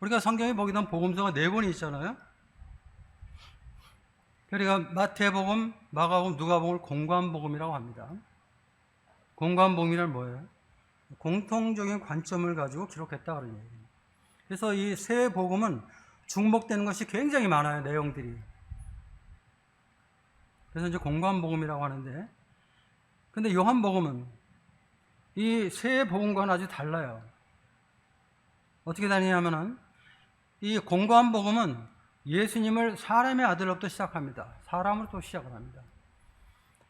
우리가 성경에 보게 되면 복음서가 4권이 있잖아요. 그러니까 마태복음, 마가복음, 누가복음을 공관복음이라고 합니다. 공관복음이란 뭐예요? 공통적인 관점을 가지고 기록했다 그런 얘기예요. 그래서 이 세 복음은 중복되는 것이 굉장히 많아요, 내용들이. 그래서 이제 공관복음이라고 하는데, 근데 요한복음은 이 세 복음과는 아주 달라요. 어떻게 다니냐면은 이 공관복음은 예수님을 사람의 아들로부터 시작합니다. 사람으로 또 시작을 합니다.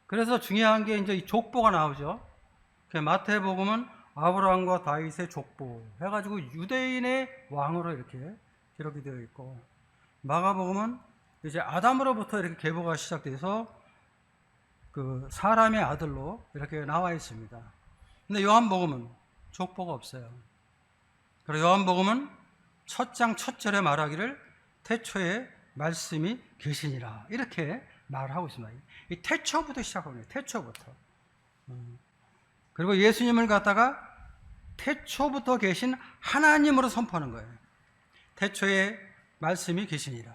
그래서 중요한 게 이제 이 족보가 나오죠. 마태복음은 아브라함과 다윗의 족보 해가지고 유대인의 왕으로 이렇게 기록이 되어 있고, 마가복음은 이제 아담으로부터 이렇게 계보가 시작돼서 그 사람의 아들로 이렇게 나와 있습니다. 근데 요한복음은 족보가 없어요. 그리고 요한복음은 첫 장 첫 절에 말하기를 태초에 말씀이 계시니라 이렇게 말하고 있습니다. 이 태초부터 시작합니다. 태초부터. 그리고 예수님을 갖다가 태초부터 계신 하나님으로 선포하는 거예요. 태초에 말씀이 계시니라.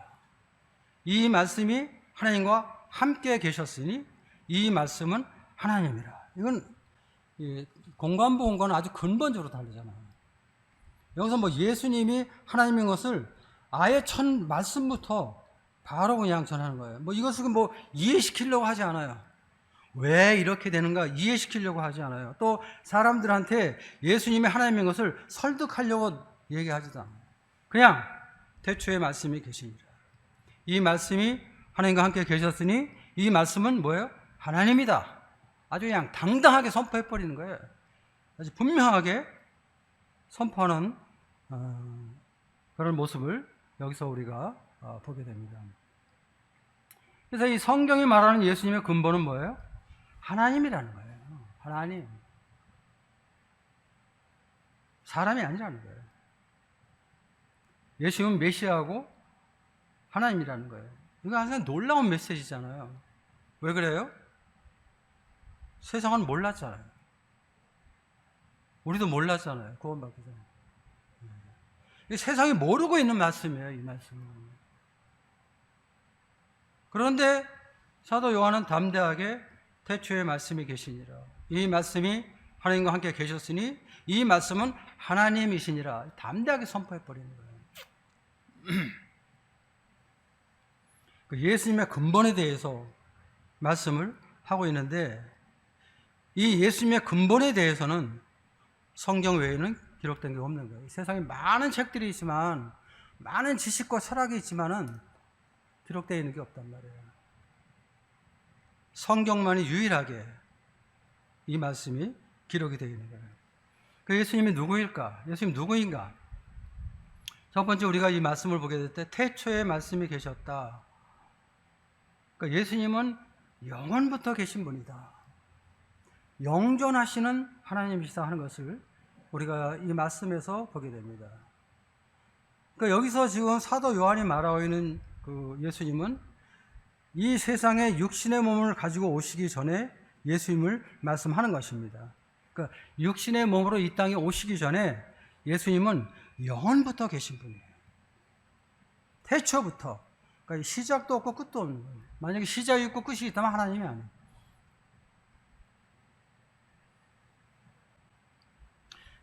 이 말씀이 하나님과 함께 계셨으니 이 말씀은 하나님이라. 이건 공관복음과는 아주 근본적으로 다르잖아요. 여기서 뭐 예수님이 하나님인 것을 아예 첫 말씀부터 바로 그냥 전하는 거예요. 뭐 이것을 뭐 이해시키려고 하지 않아요. 왜 이렇게 되는가 이해시키려고 하지 않아요. 또 사람들한테 예수님이 하나님인 것을 설득하려고 얘기하지도 않아요. 그냥 태초에 말씀이 계시니라. 이 말씀이 하나님과 함께 계셨으니 이 말씀은 뭐예요? 하나님이다. 아주 그냥 당당하게 선포해버리는 거예요. 아주 분명하게 선포하는 그런 모습을 여기서 우리가 보게 됩니다. 그래서 이 성경이 말하는 예수님의 근본은 뭐예요? 하나님이라는 거예요. 하나님. 사람이 아니라는 거예요. 예수님은 메시아고 하나님이라는 거예요. 이거 항상 놀라운 메시지잖아요. 왜 그래요? 세상은 몰랐잖아요. 우리도 몰랐잖아요. 구원받기 전에. 세상이 모르고 있는 말씀이에요, 이 말씀은. 그런데 사도 요한은 담대하게 태초에 말씀이 계시니라. 이 말씀이 하나님과 함께 계셨으니 이 말씀은 하나님이시니라. 담대하게 선포해버리는 거예요. 그 예수님의 근본에 대해서 말씀을 하고 있는데, 이 예수님의 근본에 대해서는 성경 외에는 기록된 게 없는 거예요. 세상에 많은 책들이 있지만, 많은 지식과 철학이 있지만은 기록되어 있는 게 없단 말이에요. 성경만이 유일하게 이 말씀이 기록이 되어 있는 거예요. 그 예수님이 누구일까? 예수님 누구인가? 첫 번째 우리가 이 말씀을 보게 될 때 태초에 말씀이 계셨다. 그러니까 예수님은 영원부터 계신 분이다. 영존하시는 하나님이시다 하는 것을 우리가 이 말씀에서 보게 됩니다. 그러니까 여기서 지금 사도 요한이 말하고 있는 그 예수님은 이 세상에 육신의 몸을 가지고 오시기 전에 예수님을 말씀하는 것입니다. 그러니까 육신의 몸으로 이 땅에 오시기 전에 예수님은 영원부터 계신 분이에요. 태초부터. 그러니까 시작도 없고 끝도 없는 거예요. 만약에 시작이 있고 끝이 있다면 하나님이 아니에요.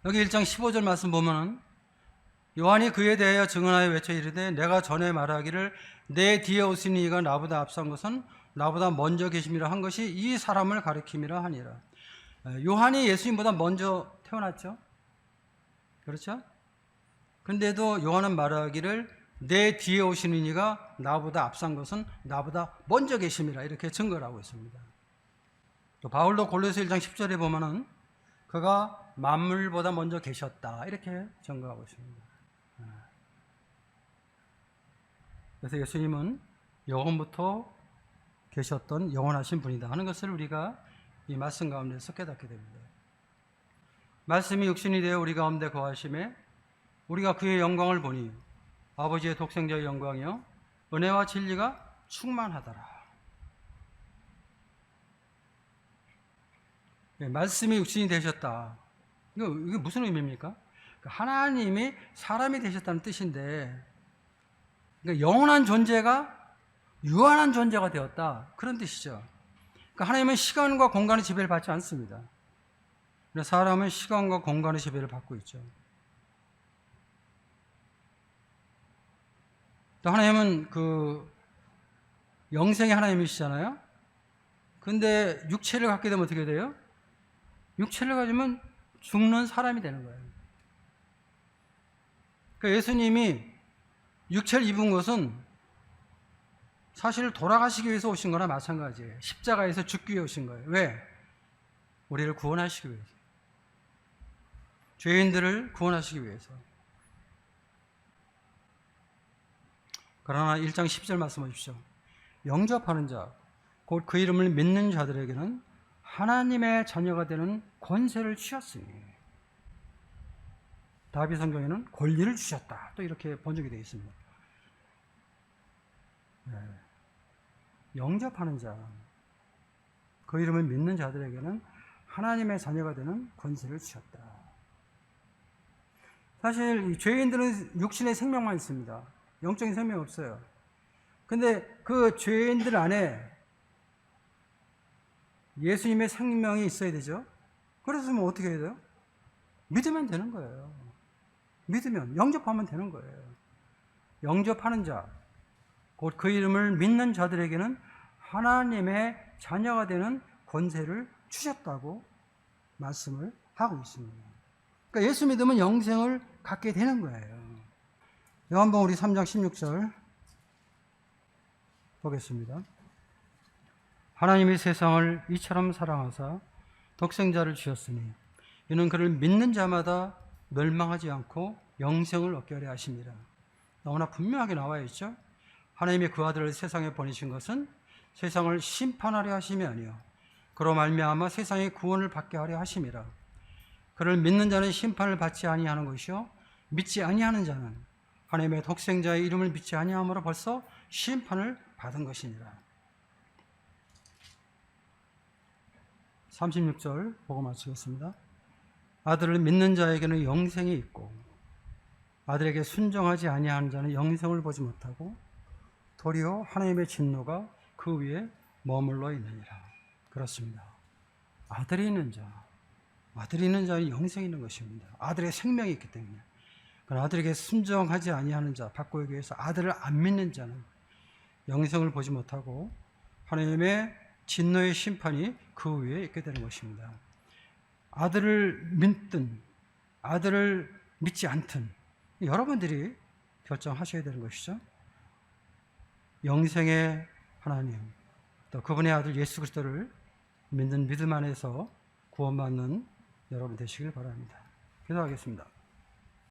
여기 1장 15절 말씀 보면은 요한이 그에 대하여 증언하여 외쳐 이르되 내가 전에 말하기를 내 뒤에 오시는 이가 나보다 앞선 것은 나보다 먼저 계심이라 한 것이 이 사람을 가리킴이라 하니라. 요한이 예수님보다 먼저 태어났죠. 그렇죠? 근데도 요한은 말하기를 내 뒤에 오시는 이가 나보다 앞선 것은 나보다 먼저 계심이라 이렇게 증거를 하고 있습니다. 또 바울도 골로새 1장 10절에 보면은 그가 만물보다 먼저 계셨다 이렇게 증거하고 있습니다. 그래서 예수님은 영원부터 계셨던 영원하신 분이다 하는 것을 우리가 이 말씀 가운데서 깨닫게 됩니다. 말씀이 육신이 되어 우리 가운데 거하심에 우리가 그의 영광을 보니 아버지의 독생자의 영광이요 은혜와 진리가 충만하더라. 말씀이 육신이 되셨다. 이게 무슨 의미입니까? 하나님이 사람이 되셨다는 뜻인데, 그러니까 영원한 존재가 유한한 존재가 되었다, 그런 뜻이죠. 그러니까 하나님은 시간과 공간의 지배를 받지 않습니다. 사람은 시간과 공간의 지배를 받고 있죠. 또 하나님은 영생의 하나님이시잖아요. 근데 육체를 갖게 되면 어떻게 돼요? 육체를 가지면 죽는 사람이 되는 거예요. 그러니까 예수님이 육체를 입은 것은 사실 돌아가시기 위해서 오신 거나 마찬가지예요. 십자가에서 죽기 위해 오신 거예요. 왜? 우리를 구원하시기 위해서. 죄인들을 구원하시기 위해서. 그러나 1장 10절 말씀 보십시오. 영접하는 자, 곧 그 이름을 믿는 자들에게는 하나님의 자녀가 되는 권세를 주셨으니, 다윗 성경에는 권리를 주셨다, 또 이렇게 번역이 되어 있습니다. 영접하는 자, 그 이름을 믿는 자들에게는 하나님의 자녀가 되는 권세를 주셨다. 사실 죄인들은 육신의 생명만 있습니다. 영적인 생명이 없어요. 근데 그 죄인들 안에 예수님의 생명이 있어야 되죠. 그래서 뭐 어떻게 해야 돼요? 믿으면 되는 거예요. 믿으면, 영접하면 되는 거예요. 영접하는 자, 곧 그 이름을 믿는 자들에게는 하나님의 자녀가 되는 권세를 주셨다고 말씀을 하고 있습니다. 그러니까 예수 믿으면 영생을 갖게 되는 거예요. 요한복음 우리 3장 16절 보겠습니다. 하나님이 세상을 이처럼 사랑하사 독생자를 주셨으니 이는 그를 믿는 자마다 멸망하지 않고 영생을 얻게 하려 하심이라. 너무나 분명하게 나와 있죠. 하나님이 그 아들을 세상에 보내신 것은 세상을 심판하려 하심이 아니요 그로 말미암아 세상의 구원을 받게 하려 하심이라. 그를 믿는 자는 심판을 받지 아니하는 것이요 믿지 아니하는 자는 하나님의 독생자의 이름을 믿지 아니함으로 벌써 심판을 받은 것이니라. 36절 보고 마치겠습니다. 아들을 믿는 자에게는 영생이 있고 아들에게 순종하지 아니하는 자는 영생을 보지 못하고 도리어 하나님의 진노가 그 위에 머물러 있느니라. 그렇습니다. 아들이 있는 자는 영생이 있는 것입니다. 아들의 생명이 있기 때문에. 그러나 아들에게 순종하지 아니하는 자, 바꾸기 위해서 아들을 안 믿는 자는 영생을 보지 못하고 하나님의 진노의 심판이 그 위에 있게 되는 것입니다. 아들을 믿든 아들을 믿지 않든 여러분들이 결정하셔야 되는 것이죠. 영생의 하나님, 또 그분의 아들 예수 그리스도를 믿는 믿음 안에서 구원받는 여러분 되시길 바랍니다. 기도하겠습니다.